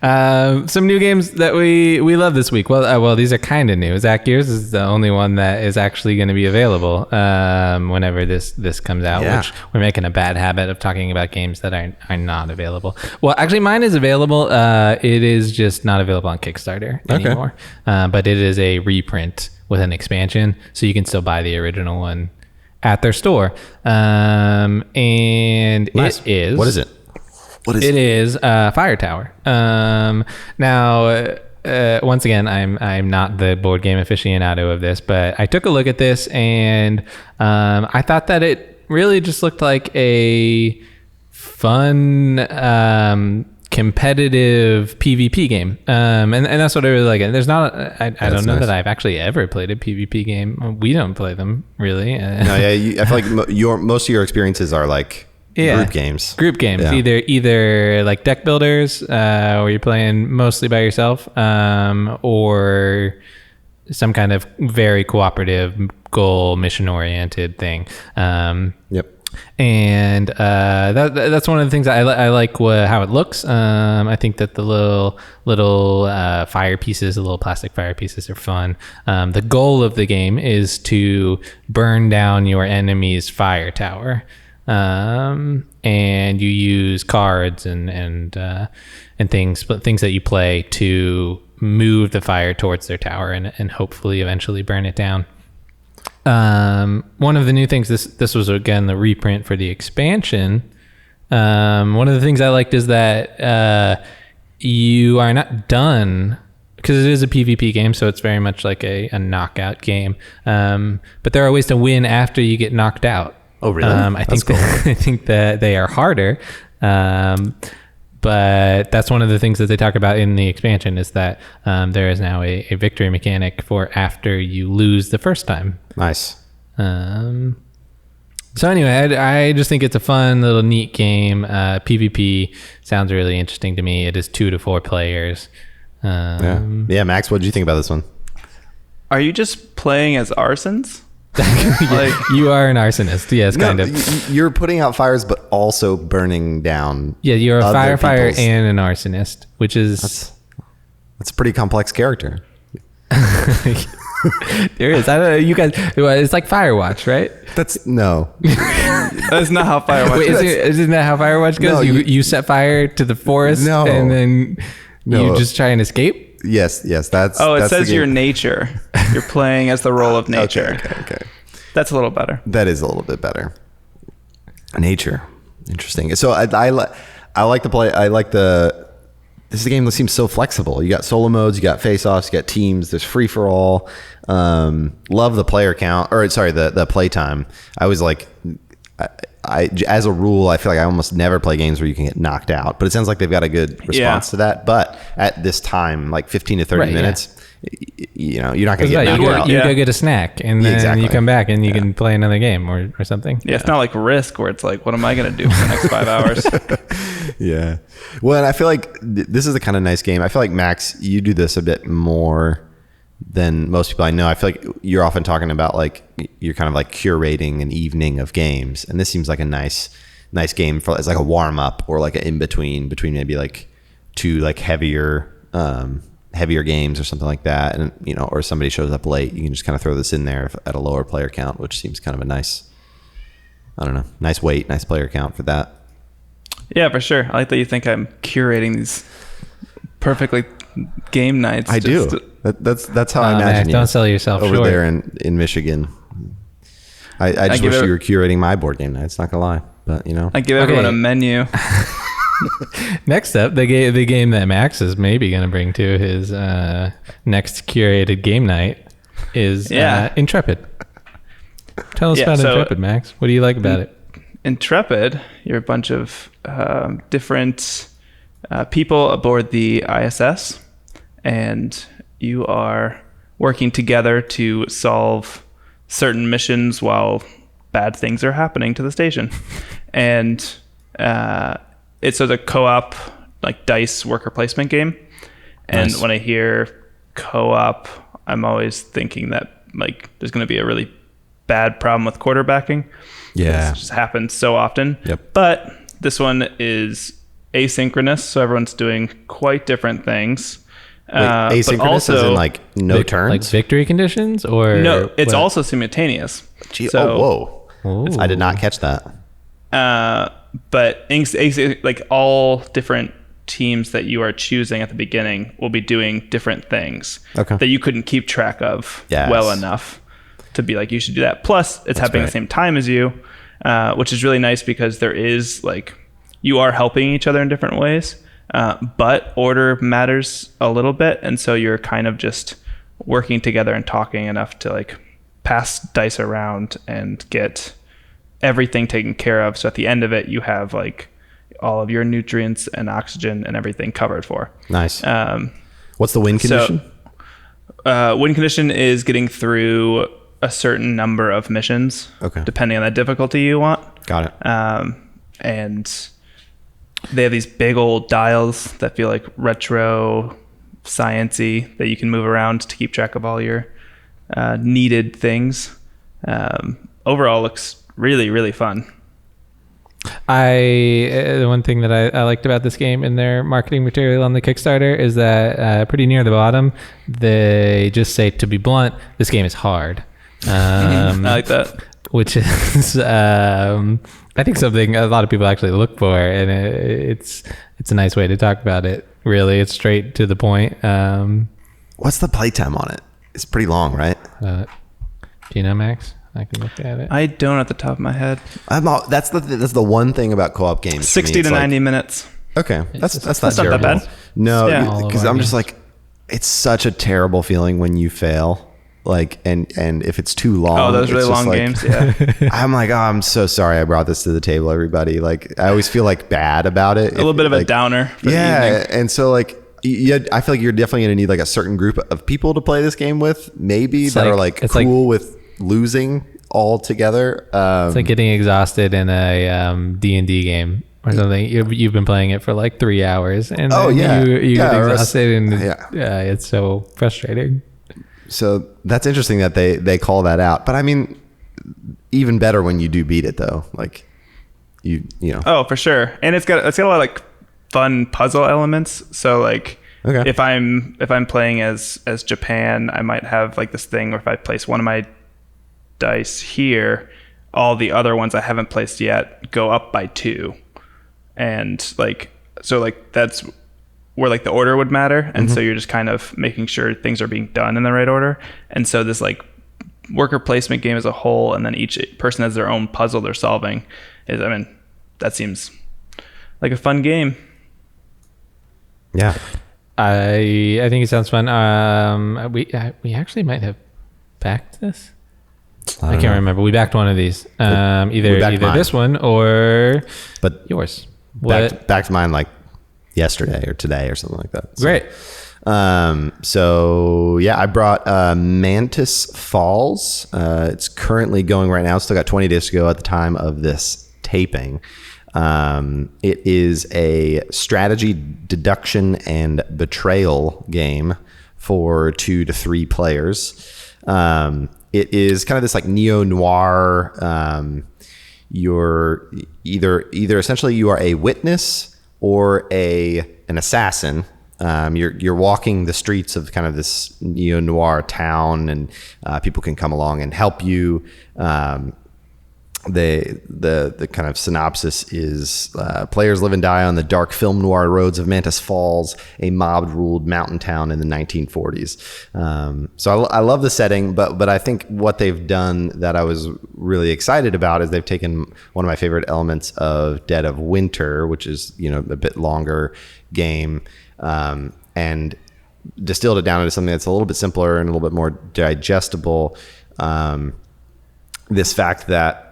Some new games that we love this week. Well, these are kind of new. Zach, yours is the only one that is actually going to be available whenever this comes out. Yeah. Which we're making a bad habit of talking about games that are not available. Well, actually, mine is available. It is just not available on Kickstarter anymore. But it is a reprint with an expansion, so you can still buy the original one at their store. And Nice. It is. What is it? It is Fire Tower. Now, once again, I'm not the board game aficionado of this, but I took a look at this and I thought that it really just looked like a fun, competitive PvP game. And that's what I really like. There's not, I don't know that I've actually ever played a PvP game. We don't play them really. No, yeah, I feel like most of your experiences are like group games. Yeah. Either like deck builders, where you're playing mostly by yourself, or some kind of very cooperative goal mission oriented thing. Yep. And that's one of the things I like how it looks. I think that the little fire pieces, the little plastic fire pieces, are fun. The goal of the game is to burn down your enemy's fire tower. And you use cards and things that you play to move the fire towards their tower and hopefully eventually burn it down. One of the new things, this was again the reprint for the expansion. One of the things I liked is that you are not done, because it is a PvP game, so it's very much like a knockout game. But there are ways to win after you get knocked out. Oh, really? I think that they are harder. But that's one of the things that they talk about in the expansion, is that there is now a victory mechanic for after you lose the first time. Nice. So anyway, I just think it's a fun little neat game. PvP sounds really interesting to me. It is 2 to 4 players. Yeah, Max, what did you think about this one? Are you just playing as arsons? Like, you are an arsonist, yes, kind of. You're putting out fires, but also burning down. Yeah, you're a firefighter people's... and an arsonist, which is that's a pretty complex character. There is. I don't know. You guys, it's like Firewatch, right? That's no. That's not how Firewatch Wait, is. isn't that how Firewatch goes? No, you set fire to the forest, No. and then you just try and escape. Yes. That's. Oh, it that's the says game. your nature. You're playing as the role of nature. Okay. That's a little better. That is a little bit better. Nature, interesting. So I like the play. I like the. This is a game that seems so flexible. You got solo modes, you got face-offs, you got teams. There's free for all. Love the player count, or sorry, the play time. I was like, I as a rule, I feel like I almost never play games where you can get knocked out. But it sounds like they've got a good response to that. But at this time, like 15 to 30 minutes, you know, you're not going to get knocked out. You go get a snack, and then you come back, and you can play another game or something. Yeah, it's not like Risk where it's like, what am I going to do for the next 5 hours? Yeah. Well, and I feel like this is a kind of nice game. I feel like, Max, you do this a bit more than most people I know. I feel like you're often talking about like you're kind of like curating an evening of games, and this seems like a nice game for, it's like a warm up or like an in between maybe like two like heavier games or something like that. And you know, or somebody shows up late, you can just kind of throw this in there at a lower player count, which seems kind of a nice, I don't know, nice weight, nice player count for that. Yeah, for sure. I like that you think I'm curating these perfectly game nights. I do. That's how I imagine Max, you. don't sell yourself over short. there in Michigan. I just wish you were curating my board game nights. Not gonna lie, but you know, I give everyone a menu. Next up, the game that Max is maybe going to bring to his next curated game night is Intrepid. Tell us about Intrepid, Max. What do you like about it? Intrepid, you're a bunch of different people aboard the ISS, and you are working together to solve certain missions while bad things are happening to the station. And it's a co-op, like dice worker placement game. And when I hear co-op, I'm always thinking that like there's going to be a really bad problem with quarterbacking. Yeah, it just happens so often. Yep. But this one is asynchronous, so everyone's doing quite different things. Asynchronous but also, as in like no turns, like victory conditions, or no? It's also simultaneous. Whoa! I did not catch that. But like all different teams that you are choosing at the beginning will be doing different things that you couldn't keep track of well enough to be like, you should do that. Plus, it's happening at the same time as you, which is really nice because there is like, you are helping each other in different ways, but order matters a little bit. And so you're kind of just working together and talking enough to like pass dice around and get everything taken care of. So at the end of it, you have like all of your nutrients and oxygen and everything covered for. Nice. What's the win condition? Win condition is getting through a certain number of missions, depending on the difficulty you want. Got it. And they have these big old dials that feel like retro science-y that you can move around to keep track of all your needed things. Overall looks really, really fun. The one thing that I liked about this game in their marketing material on the Kickstarter is that pretty near the bottom, they just say, to be blunt, this game is hard. I like that. Which is, I think, something a lot of people actually look for, and it's a nice way to talk about it. Really, it's straight to the point. What's the playtime on it? It's pretty long, right? Do you know, Max? I can look at it. I don't at the top of my head. That's the one thing about co-op games. 60 to 90 minutes. Okay, that's not terrible. That bad. No, because I'm just games. like, it's such a terrible feeling when you fail. Like, and if it's too long. Oh, those really long games. Yeah. I'm like, oh, I'm so sorry I brought this to the table, everybody. Like, I always feel like bad about it. A little bit of a downer. For the evening. And so like, I feel like you're definitely going to need like a certain group of people to play this game with, maybe that are like cool with losing all together. It's like getting exhausted in a D&D game or something. You've been playing it for like 3 hours, and you get exhausted, and it's so frustrating. So that's interesting that they call that out. But I mean, even better when you do beat it, though. Like you know. Oh, for sure. And it's got a lot of like fun puzzle elements. So like Okay. if I'm playing as Japan, I might have like this thing where if I place one of my dice here, all the other ones I haven't placed yet go up by 2, and like that's where like the order would matter, and so you're just kind of making sure things are being done in the right order. And so this like worker placement game as a whole, and then each person has their own puzzle they're solving, that seems like a fun game. Yeah. I think it sounds fun. We actually might have backed this. I can't remember. We backed one of these. Either this one or yours. Backed mine like yesterday or today or something like that. So, great. So yeah, I brought Mantis Falls. It's currently going right now. Still got 20 days to go at the time of this taping. It is a strategy, deduction, and betrayal game for 2 to 3 players. It is kind of this like neo-noir. You're either essentially you are a witness or an assassin. You're walking the streets of kind of this neo-noir town, and people can come along and help you. The kind of synopsis is players live and die on the dark film noir roads of Mantis Falls, a mob-ruled mountain town in the 1940s. So I love the setting, but I think what they've done that I was really excited about is they've taken one of my favorite elements of Dead of Winter, which is a bit longer game, and distilled it down into something that's a little bit simpler and a little bit more digestible. This fact that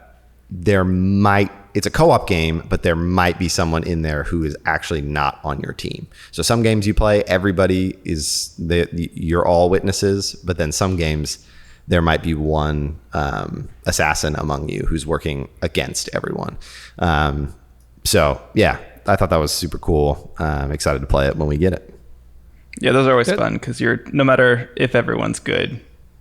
it's a co-op game, but there might be someone in there who is actually not on your team. So some games you play, everybody you're all witnesses, but then some games there might be one assassin among you who's working against everyone. So yeah, I thought that was super cool. I'm excited to play it when we get it. Yeah, those are always fun because no matter if everyone's good,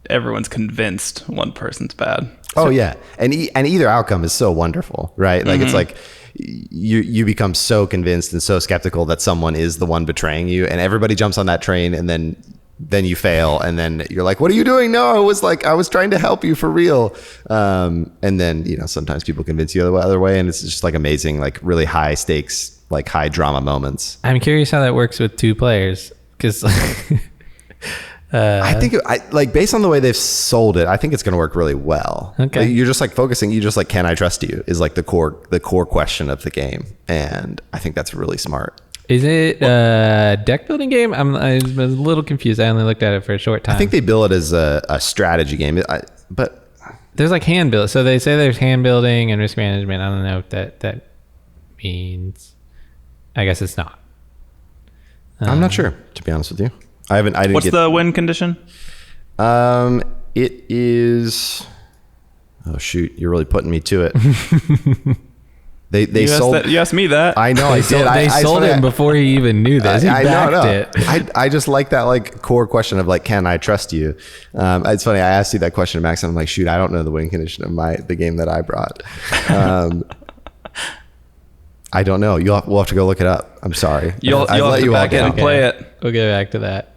everyone's convinced one person's bad. Oh yeah, and either outcome is so wonderful, right? Like it's like you become so convinced and so skeptical that someone is the one betraying you, and everybody jumps on that train, and then you fail, and then you're like, "What are you doing?" No, I was trying to help you for real. And then sometimes people convince you the other way, and it's just like amazing, like really high stakes, like high drama moments. I'm curious how that works with 2 players, because. I think based on the way they've sold it, I think it's going to work really well. Okay. Like, you're just like focusing. You just like, can I trust you? Is like the core question of the game, and I think that's really smart. Is it a deck building game? I was a little confused. I only looked at it for a short time. I think they bill it as a strategy game, but there's like hand build. So they say there's hand building and risk management. I don't know if that means. I guess it's not. I'm not sure, to be honest with you. What's the win condition? It is. Oh shoot! You're really putting me to it. They sold. You asked me that. I know. I did. They sold him before he even knew this. He backed it. I just like that like core question of like, can I trust you? It's funny. I asked you that question, Max. And I'm like, shoot, I don't know the win condition of the game that I brought. I don't know. We'll have to go look it up. I'm sorry. You'll have to back it and play it. We'll get back to that.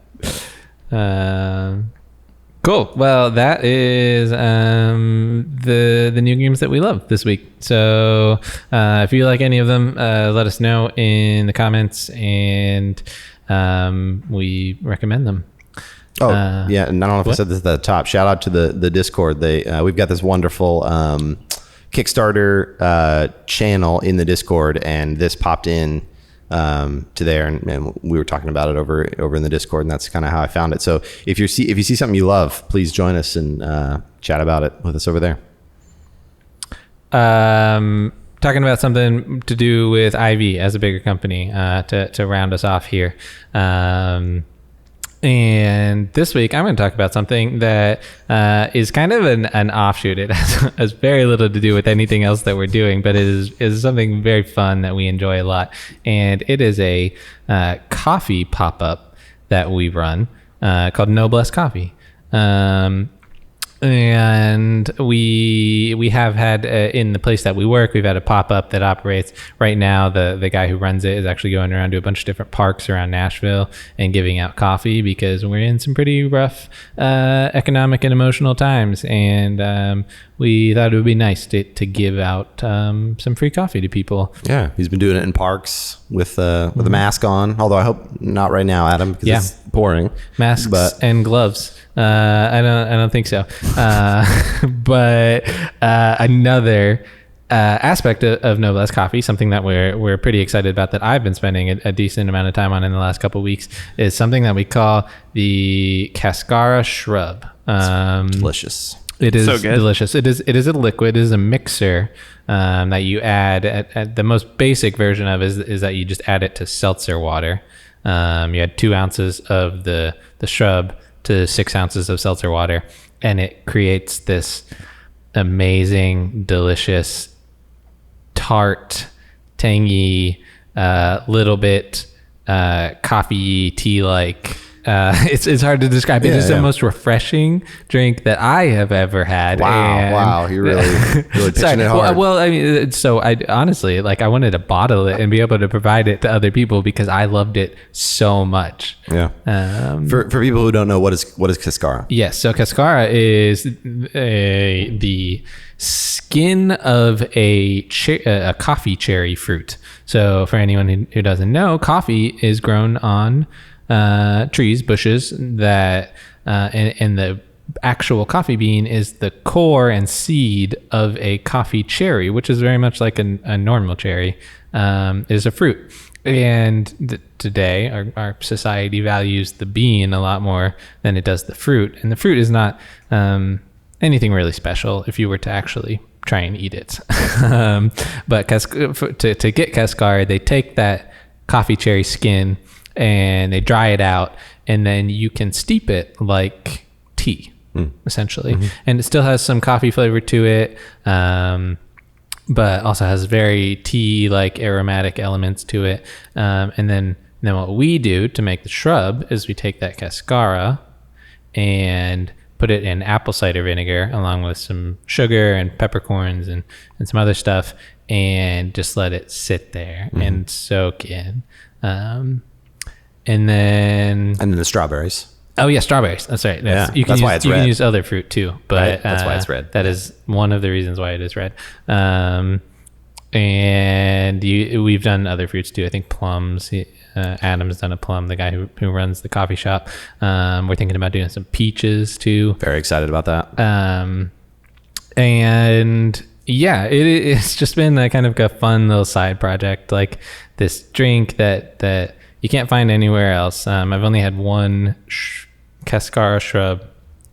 Cool. Well, that is the new games that we love this week. So if you like any of them, let us know in the comments, and we recommend them. Oh, yeah. And I don't know if I said this at the top. Shout out to the Discord. We've got this wonderful Kickstarter channel in the Discord, and this popped in to there, and we were talking about it over in the Discord, and that's kind of how I found it. So if you see something you love, please join us and chat about it with us over there. Talking about something to do with Ivy as a bigger company to round us off here. And this week, I'm going to talk about something that is kind of an offshoot. It has very little to do with anything else that we're doing, but it is something very fun that we enjoy a lot. And it is a coffee pop-up that we run called Noblesse Coffee. And we have had in the place that we work, we've had a pop-up that operates right now. The guy who runs it is actually going around to a bunch of different parks around Nashville and giving out coffee, because we're in some pretty rough economic and emotional times, and we thought it would be nice to give out some free coffee to people. Yeah, he's been doing it in parks with a mask on, although I hope not right now, Adam, because it's pouring. Masks and gloves. I don't think so. But another aspect of Noblesse Coffee, something that we're pretty excited about, that I've been spending a decent amount of time on in the last couple of weeks, is something that we call the Cascara Shrub. Delicious. It is so good. Delicious. It is a liquid. It is a mixer that you add. At the most basic version of it is that you just add it to seltzer water. You add 2 ounces of the shrub to 6 ounces of seltzer water, and it creates this amazing, delicious, tart, tangy, little bit coffee tea like. It's hard to describe. It is the most refreshing drink that I have ever had. Wow, you're really pitching it hard. Well, I mean, so I honestly, I wanted to bottle it and be able to provide it to other people because I loved it so much. Yeah. For people who don't know, what is Cascara? Yes. So Cascara is the skin of a coffee cherry fruit. So for anyone who doesn't know, coffee is grown on trees, bushes that, and the actual coffee bean is the core and seed of a coffee cherry, which is very much like a normal cherry, is a fruit. And today our society values the bean a lot more than it does the fruit. And the fruit is not anything really special if you were to actually try and eat it. But to get Cascara, they take that coffee cherry skin and they dry it out, and then you can steep it like tea, essentially. Mm-hmm. And it still has some coffee flavor to it, but also has very tea-like aromatic elements to it. And then what we do to make the shrub is we take that Cascara and put it in apple cider vinegar along with some sugar and peppercorns and some other stuff, and just let it sit there and soak in. And then the strawberries. Oh yeah, strawberries. That's right. You can use other fruit too, but right. That's why it's red. That is one of the reasons why it is red. And we've done other fruits too. I think plums. Adam's done a plum. The guy who runs the coffee shop. We're thinking about doing some peaches too. Very excited about that. And yeah, it's just been a kind of a fun little side project, like this drink that you can't find anywhere else. I've only had one Cascara shrub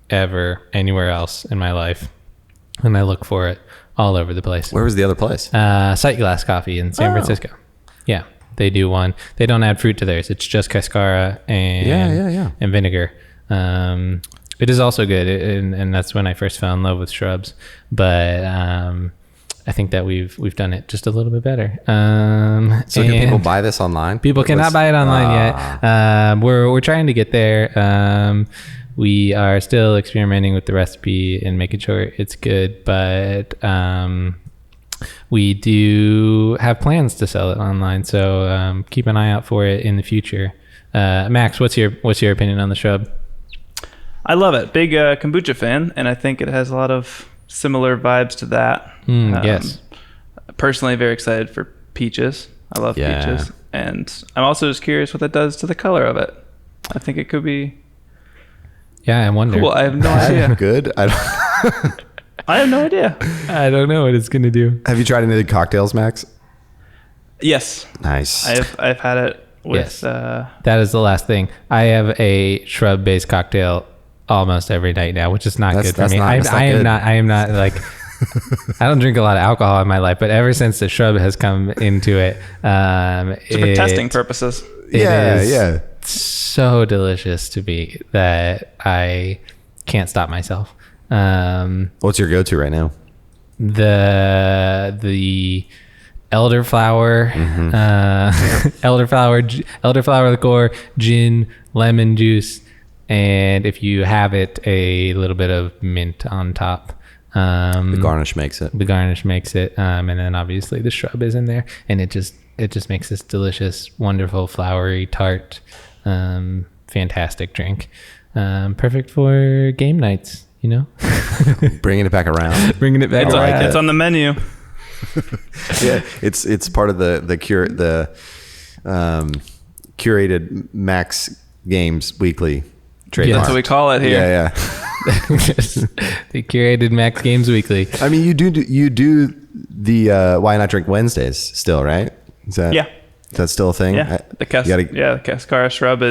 ever anywhere else in my life, and I look for it all over the place. Where was the other place? Sight Glass Coffee in San Francisco. Yeah, they do one. They don't add fruit to theirs. It's just Cascara and and vinegar. It is also good, and that's when I first fell in love with shrubs. But I think that we've done it just a little bit better. So can people buy this online? People cannot buy it online yet. We're trying to get there. We are still experimenting with the recipe and making sure it's good, but we do have plans to sell it online. So keep an eye out for it in the future. Max, what's your opinion on the shrub? I love it. Big kombucha fan, and I think it has a lot of similar vibes to that. Yes. Personally, very excited for peaches. I love peaches, and I'm also just curious what that does to the color of it. I think it could be. Yeah, I wonder. Cool. I have no idea. Good. I have no idea. I don't know what it's gonna do. Have you tried any of the cocktails, Max? Yes. Nice. I've had it with. Yes. That is the last thing. I have a shrub-based cocktail almost every night now, which is not good for me. I am not like. I don't drink a lot of alcohol in my life, but ever since the shrub has come into it, for testing purposes. It is so delicious to me that I can't stop myself. What's your go-to right now? The elderflower, elderflower liqueur, gin, lemon juice, and if you have it, a little bit of mint on top. The garnish makes it. The garnish makes it, and then obviously the shrub is in there, and it just makes this delicious, wonderful, flowery, tart, fantastic drink. Perfect for game nights, you know. Bringing it back around. Bringing it back. It's on the menu. Yeah, it's part of the curated Max Games Weekly trademark. That's what we call it here. Yeah. The curated Max Games Weekly. I mean, you do the Why Not Drink Wednesdays still, right? Is that still a thing? Yeah. The Cascara Shrub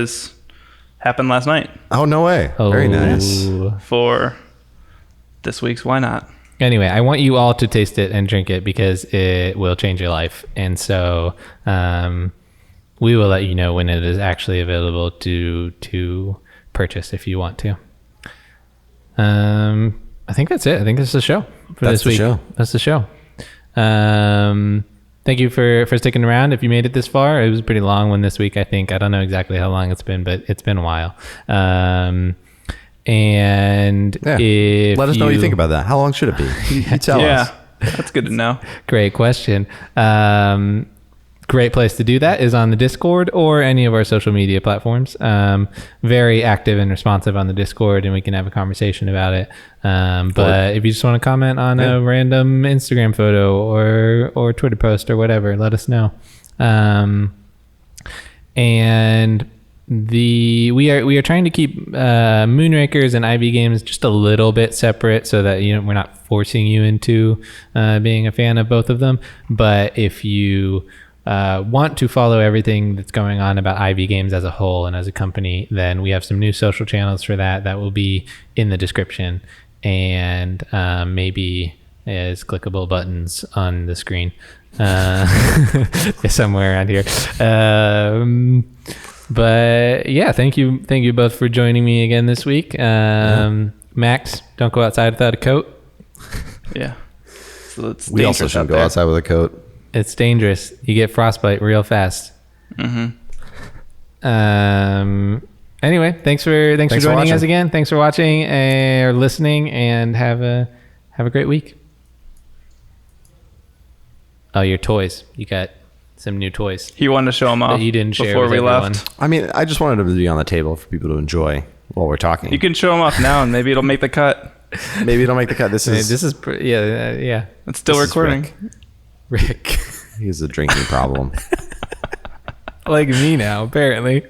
happened last night. Oh, no way. Very nice. For this week's Why Not. Anyway, I want you all to taste it and drink it because it will change your life. And so we will let you know when it is actually available to purchase if you want to. I think that's it. I think that's the show for this week. That's the show. Thank you for sticking around. If you made it this far, it was a pretty long one this week, I think. I don't know exactly how long it's been, but it's been a while. And if let us know what you think about that. How long should it be? You tell us. That's good to know. Great question. Great place to do that is on the Discord or any of our social media platforms. Very active and responsive on the Discord, and we can have a conversation about it. But if you just want to comment on a random Instagram photo or Twitter post or whatever, let us know. And we are trying to keep Moonrakers and IB Games just a little bit separate so that we're not forcing you into being a fan of both of them. But if you want to follow everything that's going on about IB Games as a whole and as a company, then we have some new social channels for that will be in the description and maybe as clickable buttons on the screen somewhere around here. But yeah, thank you both for joining me again this week. Max, don't go outside without a coat. Yeah. So we also shouldn't go outside with a coat. It's dangerous. You get frostbite real fast. Mm-hmm. Anyway, thanks for joining us again. Thanks for watching or listening, and have a great week. Oh, your toys. You got some new toys. He wanted to show them off. You didn't share before with we everyone. left. I mean, I just wanted them to be on the table for people to enjoy while we're talking. You can show them off now, and maybe it'll make the cut. Maybe it'll make the cut. This is yeah. It's still recording. Rick. He has a drinking problem. Like me now, apparently.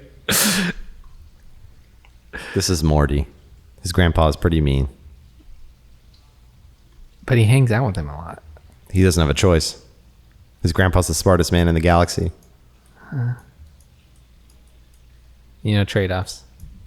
This is Morty. His grandpa is pretty mean. But he hangs out with him a lot. He doesn't have a choice. His grandpa's the smartest man in the galaxy. Trade-offs.